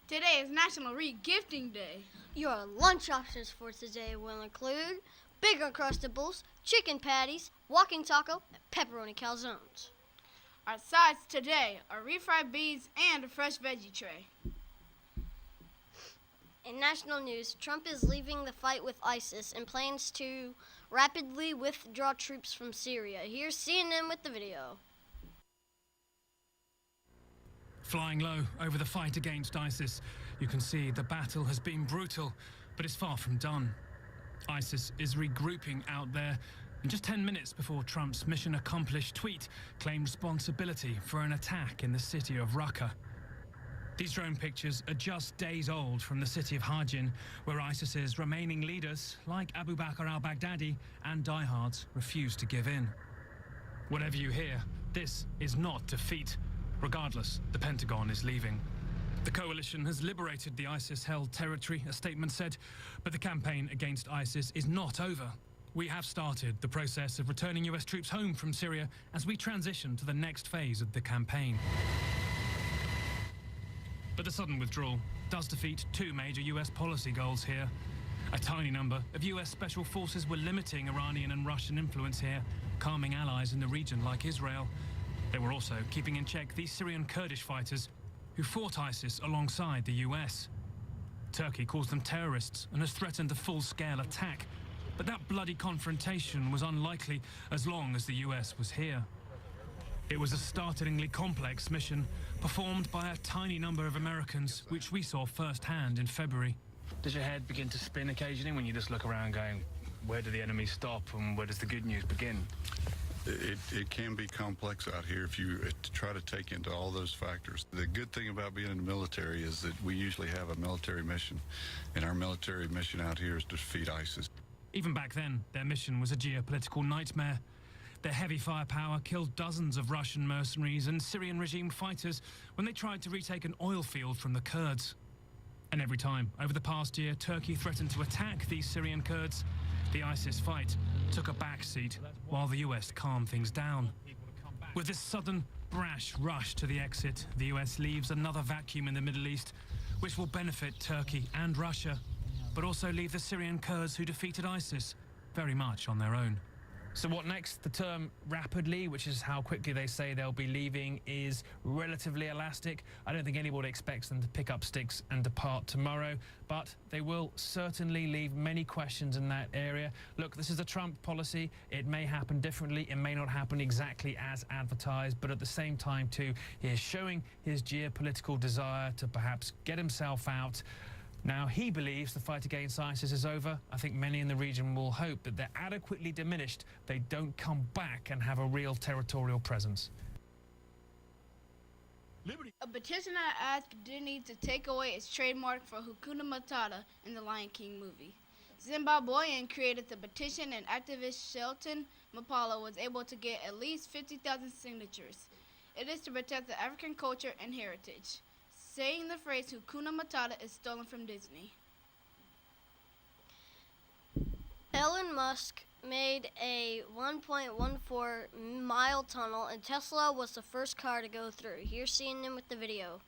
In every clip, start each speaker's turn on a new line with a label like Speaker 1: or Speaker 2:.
Speaker 1: Today is National Re-Gifting Day.
Speaker 2: Your lunch options for today will include Big Uncrustables, chicken patties, walking taco, and pepperoni calzones.
Speaker 1: Our sides today are refried beans and a fresh veggie tray.
Speaker 2: In national news, Trump is leaving the fight with ISIS and plans to rapidly withdraw troops from Syria. Here's CNN with the video.
Speaker 3: Flying low over the fight against ISIS, you can see the battle has been brutal, but it's far from done. ISIS is regrouping out there, and just 10 minutes before Trump's mission accomplished tweet claimed responsibility for an attack in the city of Raqqa. These drone pictures are just days old from the city of Hajin, where ISIS's remaining leaders, like Abu Bakr al-Baghdadi and diehards, refuse to give in. Whatever you hear, this is not defeat. Regardless, the Pentagon is leaving. The coalition has liberated the ISIS-held territory, a statement said, but the campaign against ISIS is not over. We have started the process of returning US troops home from Syria as we transition to the next phase of the campaign. But the sudden withdrawal does defeat two major US policy goals here. A tiny number of US special forces were limiting Iranian and Russian influence here, calming allies in the region like Israel. They were also keeping in check these Syrian Kurdish fighters who fought ISIS alongside the US. Turkey calls them terrorists and has threatened a full-scale attack. But that bloody confrontation was unlikely as long as the US was here. It was a startlingly complex mission performed by a tiny number of Americans, which we saw firsthand in February. Does your head begin to spin occasionally when you just look around going, where do the enemies stop and where does the good news begin?
Speaker 4: It can be complex out here if you try to take into all those factors. The good thing about being in the military is that we usually have a military mission, and our military mission out here is to defeat ISIS.
Speaker 3: Even back then, their mission was a geopolitical nightmare. Their heavy firepower killed dozens of Russian mercenaries and Syrian regime fighters when they tried to retake an oil field from the Kurds. And every time, over the past year, Turkey threatened to attack these Syrian Kurds, the ISIS fight took a backseat while the US calmed things down. With this sudden, brash rush to the exit, the US leaves another vacuum in the Middle East, which will benefit Turkey and Russia, but also leave the Syrian Kurds who defeated ISIS very much on their own. So what next? The term rapidly, which is how quickly they say they'll be leaving, is relatively elastic. I don't think anybody expects them to pick up sticks and depart tomorrow, but they will certainly leave many questions in that area. Look, this is a Trump policy. It may happen differently. It may not happen exactly as advertised, but at the same time, too, he is showing his geopolitical desire to perhaps get himself out. Now, he believes the fight against ISIS is over. I think many in the region will hope that they're adequately diminished, they don't come back and have a real territorial presence.
Speaker 1: A petitioner asked Disney to take away its trademark for Hakuna Matata in the Lion King movie. Zimbabwean created the petition, and activist Shelton Mapala was able to get at least 50,000 signatures. It is to protect the African culture and heritage, saying the phrase Hakuna Matata is stolen from Disney.
Speaker 2: Elon Musk made a 1.14-mile tunnel, and Tesla was the first car to go through. Here's CNN with the video.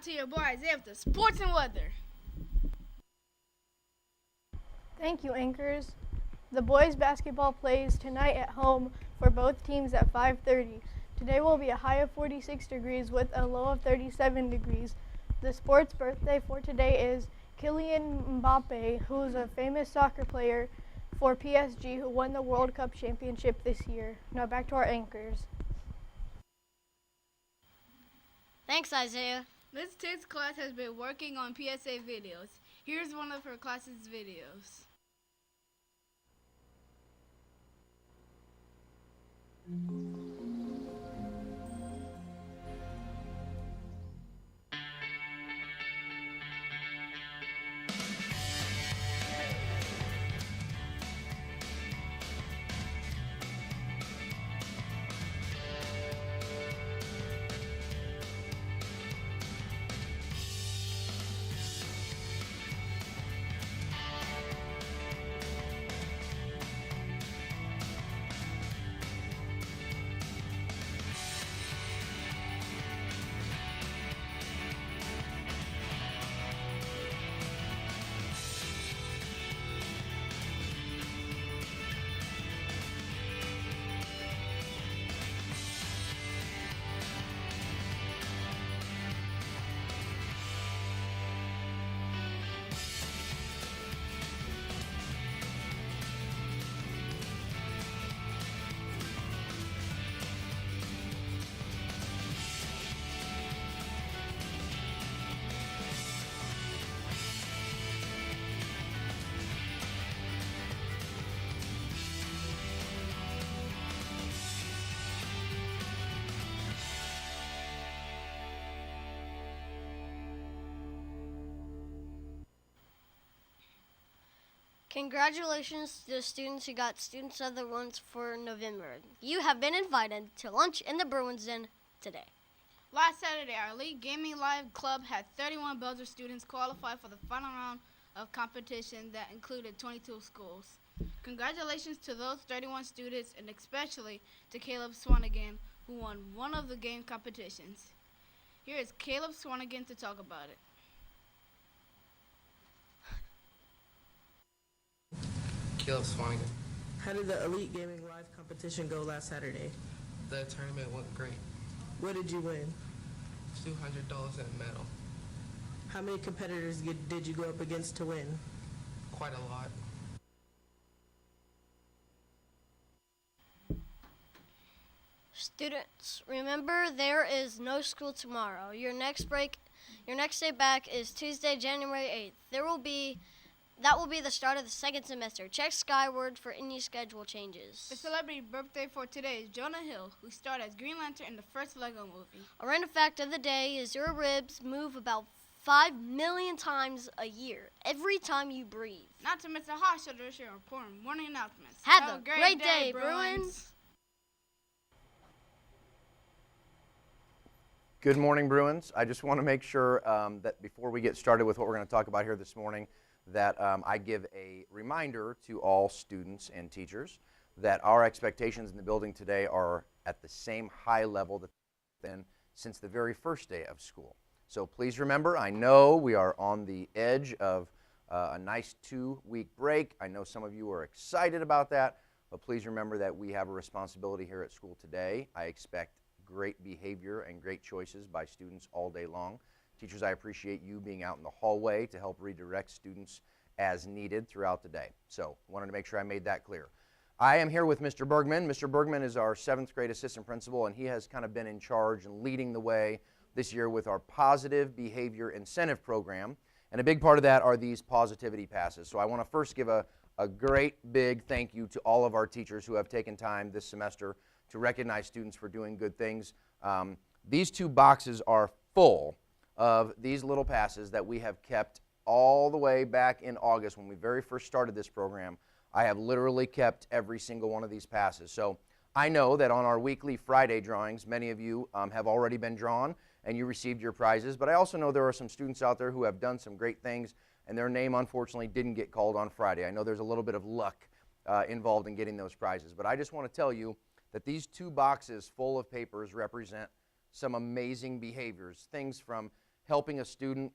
Speaker 1: to your boy Isaiah with the sports and weather.
Speaker 5: Thank you, anchors. The boys basketball plays tonight at home for both teams at 5:30. Today will be a high of 46 degrees with a low of 37 degrees. The sports birthday for today is Kylian Mbappe, who is a famous soccer player for PSG who won the World Cup championship this year. Now back to our anchors.
Speaker 2: Thanks, Isaiah.
Speaker 1: Liz Titt's class has been working on PSA videos. Here's one of her class's videos.
Speaker 2: Congratulations to the students who got Students of the Month for November. You have been invited to lunch in the Bruins Den today.
Speaker 1: Last Saturday, our Elite Gaming Live Club had 31 Belzer students qualify for the final round of competition that included 22 schools. Congratulations to those 31 students and especially to Caleb Swanigan, who won one of the game competitions. Here is Caleb Swanigan to talk about it.
Speaker 6: Caleb Swanigan.
Speaker 7: How did the Elite Gaming Live competition go last Saturday?
Speaker 6: The tournament went great.
Speaker 7: What did you win?
Speaker 6: $200 in a medal.
Speaker 7: How many competitors did you go up against to win?
Speaker 6: Quite a lot.
Speaker 2: Students, remember there is no school tomorrow. Your next day back is Tuesday, January 8th. That will be the start of the second semester. Check Skyward for any schedule changes.
Speaker 1: The celebrity birthday for today is Jonah Hill, who starred as Green Lantern in the first Lego movie.
Speaker 2: A random fact of the day is your ribs move about 5 million times a year, every time you breathe.
Speaker 1: Not to miss the hot shoulder this year, important morning announcements.
Speaker 2: Have a great day, Bruins.
Speaker 8: Good morning, Bruins. I just want to make sure that before we get started with what we're going to talk about here this morning, that I give a reminder to all students and teachers that our expectations in the building today are at the same high level that they've been since the very first day of school. So please remember, I know we are on the edge of a nice 2-week break. I know some of you are excited about that, but please remember that we have a responsibility here at school today. I expect great behavior and great choices by students all day long. Teachers, I appreciate you being out in the hallway to help redirect students as needed throughout the day. So, wanted to make sure I made that clear. I am here with Mr. Bergman. Mr. Bergman is our 7th grade assistant principal, and he has kind of been in charge and leading the way this year with our positive behavior incentive program. And a big part of that are these positivity passes. So I want to first give a great big thank you to all of our teachers who have taken time this semester to recognize students for doing good things. These 2 boxes are full of these little passes that we have kept all the way back in August when we very first started this program. I have literally kept every single one of these passes. So I know that on our weekly Friday drawings, many of you have already been drawn and you received your prizes, but I also know there are some students out there who have done some great things and their name unfortunately didn't get called on Friday. I know there's a little bit of luck involved in getting those prizes, but I just want to tell you that these 2 boxes full of papers represent some amazing behaviors, things from helping a student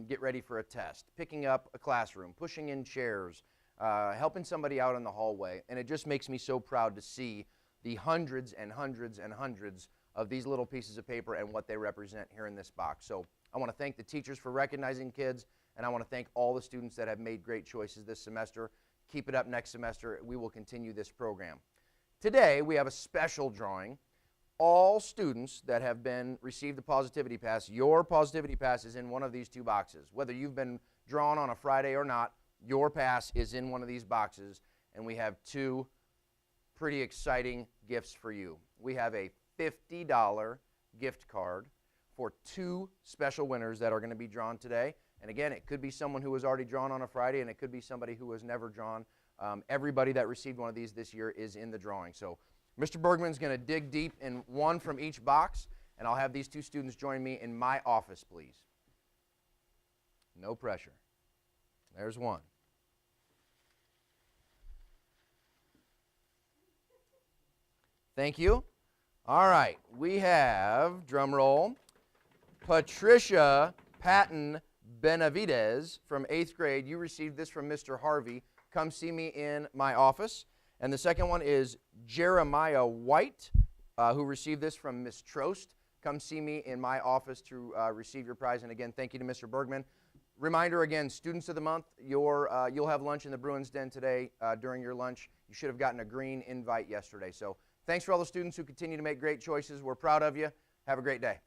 Speaker 8: get ready for a test, picking up a classroom, pushing in chairs, helping somebody out in the hallway. And it just makes me so proud to see the hundreds and hundreds and hundreds of these little pieces of paper and what they represent here in this box. So I want to thank the teachers for recognizing kids, and I want to thank all the students that have made great choices this semester. Keep it up next semester. We will continue this program. Today, we have a special drawing. All students that have received the Positivity Pass, your Positivity Pass is in one of these two boxes. Whether you've been drawn on a Friday or not, your pass is in one of these boxes, and we have two pretty exciting gifts for you. We have a $50 gift card for two special winners that are going to be drawn today. And again, it could be someone who was already drawn on a Friday, and it could be somebody who was never drawn. Everybody that received one of these this year is in the drawing. So Mr. Bergman's going to dig deep in one from each box, and I'll have these two students join me in my office, please. No pressure. There's one. Thank you. All right, we have, drum roll, Patricia Patton Benavides from 8th grade. You received this from Mr. Harvey. Come see me in my office. And the second one is Jeremiah White, who received this from Miss Trost. Come see me in my office to receive your prize. And again, thank you to Mr. Bergman. Reminder again, students of the month, you'll have lunch in the Bruins Den today during your lunch. You should have gotten a green invite yesterday. So thanks for all the students who continue to make great choices. We're proud of you. Have a great day.